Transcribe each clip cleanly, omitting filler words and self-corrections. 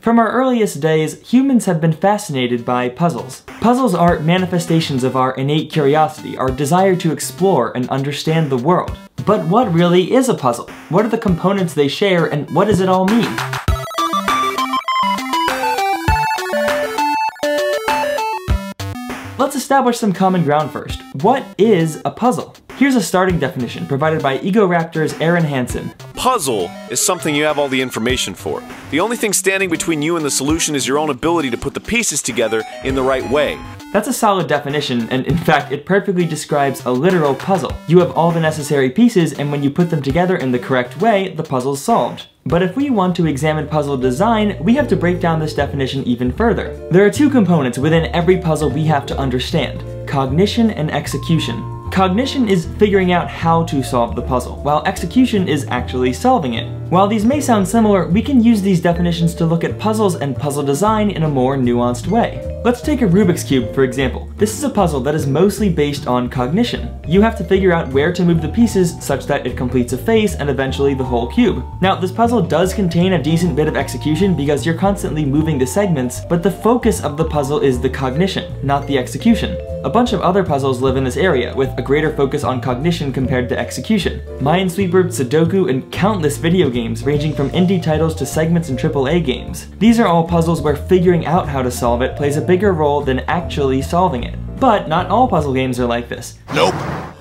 From our earliest days, humans have been fascinated by puzzles. Puzzles are manifestations of our innate curiosity, our desire to explore and understand the world. But what really is a puzzle? What are the components they share, and what does it all mean? Let's establish some common ground first. What is a puzzle? Here's a starting definition provided by Egoraptor's Aaron Hansen. Puzzle is something you have all the information for. The only thing standing between you and the solution is your own ability to put the pieces together in the right way. That's a solid definition, and in fact, it perfectly describes a literal puzzle. You have all the necessary pieces, and when you put them together in the correct way, the puzzle's solved. But if we want to examine puzzle design, we have to break down this definition even further. There are two components within every puzzle we have to understand: cognition and execution. Cognition is figuring out how to solve the puzzle, while execution is actually solving it. While these may sound similar, we can use these definitions to look at puzzles and puzzle design in a more nuanced way. Let's take a Rubik's Cube, for example. This is a puzzle that is mostly based on cognition. You have to figure out where to move the pieces such that it completes a face and eventually the whole cube. Now, this puzzle does contain a decent bit of execution because you're constantly moving the segments, but the focus of the puzzle is the cognition, not the execution. A bunch of other puzzles live in this area, with a greater focus on cognition compared to execution. Minesweeper, Sudoku, and countless video games ranging from indie titles to segments in AAA games. These are all puzzles where figuring out how to solve it plays a bigger role than actually solving it. But not all puzzle games are like this. Nope.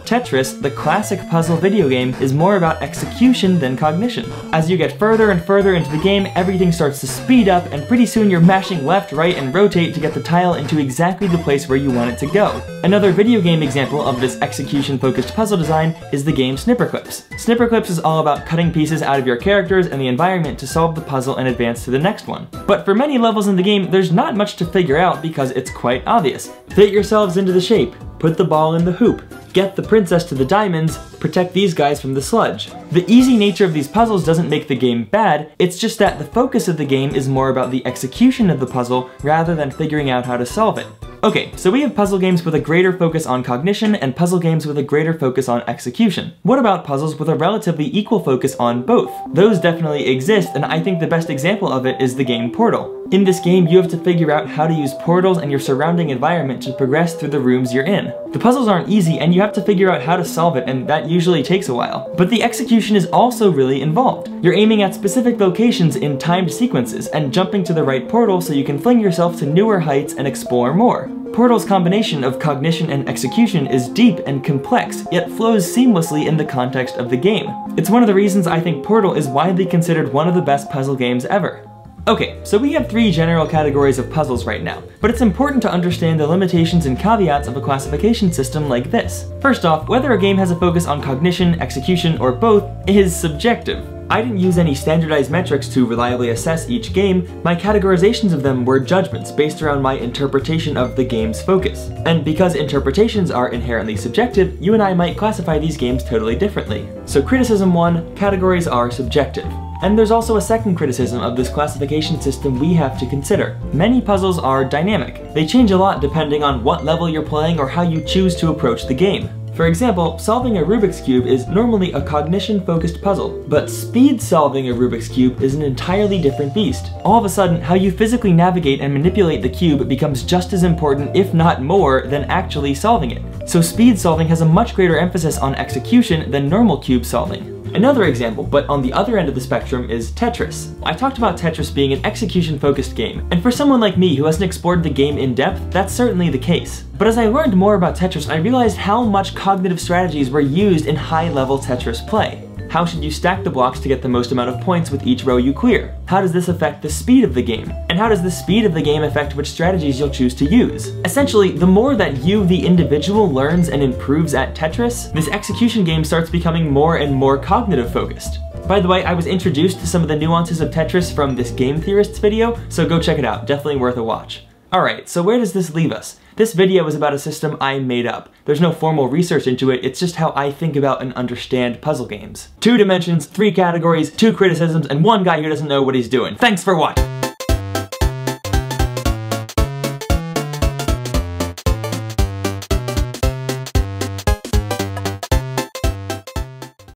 Tetris, the classic puzzle video game, is more about execution than cognition. As you get further and further into the game, everything starts to speed up, and pretty soon you're mashing left, right, and rotate to get the tile into exactly the place where you want it to go. Another video game example of this execution-focused puzzle design is the game Snipperclips. Snipperclips is all about cutting pieces out of your characters and the environment to solve the puzzle and advance to the next one. But for many levels in the game, there's not much to figure out because it's quite obvious. Fit yourselves into the shape, put the ball in the hoop, get the princess to the diamonds, protect these guys from the sludge. The easy nature of these puzzles doesn't make the game bad, it's just that the focus of the game is more about the execution of the puzzle rather than figuring out how to solve it. Okay, so we have puzzle games with a greater focus on cognition and puzzle games with a greater focus on execution. What about puzzles with a relatively equal focus on both? Those definitely exist, and I think the best example of it is the game Portal. In this game, you have to figure out how to use portals and your surrounding environment to progress through the rooms you're in. The puzzles aren't easy, and you have to figure out how to solve it, and that usually takes a while. But the execution is also really involved. You're aiming at specific locations in timed sequences, and jumping to the right portal so you can fling yourself to newer heights and explore more. Portal's combination of cognition and execution is deep and complex, yet flows seamlessly in the context of the game. It's one of the reasons I think Portal is widely considered one of the best puzzle games ever. Okay, so we have three general categories of puzzles right now, but it's important to understand the limitations and caveats of a classification system like this. First off, whether a game has a focus on cognition, execution, or both is subjective. I didn't use any standardized metrics to reliably assess each game. My categorizations of them were judgments based around my interpretation of the game's focus. And because interpretations are inherently subjective, you and I might classify these games totally differently. So criticism 1, categories are subjective. And there's also a second criticism of this classification system we have to consider. Many puzzles are dynamic. They change a lot depending on what level you're playing or how you choose to approach the game. For example, solving a Rubik's Cube is normally a cognition-focused puzzle, but speed solving a Rubik's Cube is an entirely different beast. All of a sudden, how you physically navigate and manipulate the cube becomes just as important, if not more, than actually solving it. So speed solving has a much greater emphasis on execution than normal cube solving. Another example, but on the other end of the spectrum, is Tetris. I talked about Tetris being an execution-focused game, and for someone like me who hasn't explored the game in depth, that's certainly the case. But as I learned more about Tetris, I realized how much cognitive strategies were used in high-level Tetris play. How should you stack the blocks to get the most amount of points with each row you clear? How does this affect the speed of the game? And how does the speed of the game affect which strategies you'll choose to use? Essentially, the more that you, the individual, learns and improves at Tetris, this execution game starts becoming more and more cognitive focused. By the way, I was introduced to some of the nuances of Tetris from this Game Theorists video, so go check it out, definitely worth a watch. Alright, so where does this leave us? This video is about a system I made up. There's no formal research into it, it's just how I think about and understand puzzle games. 2 dimensions, 3 categories, 2 criticisms, and 1 guy who doesn't know what he's doing. Thanks for watching!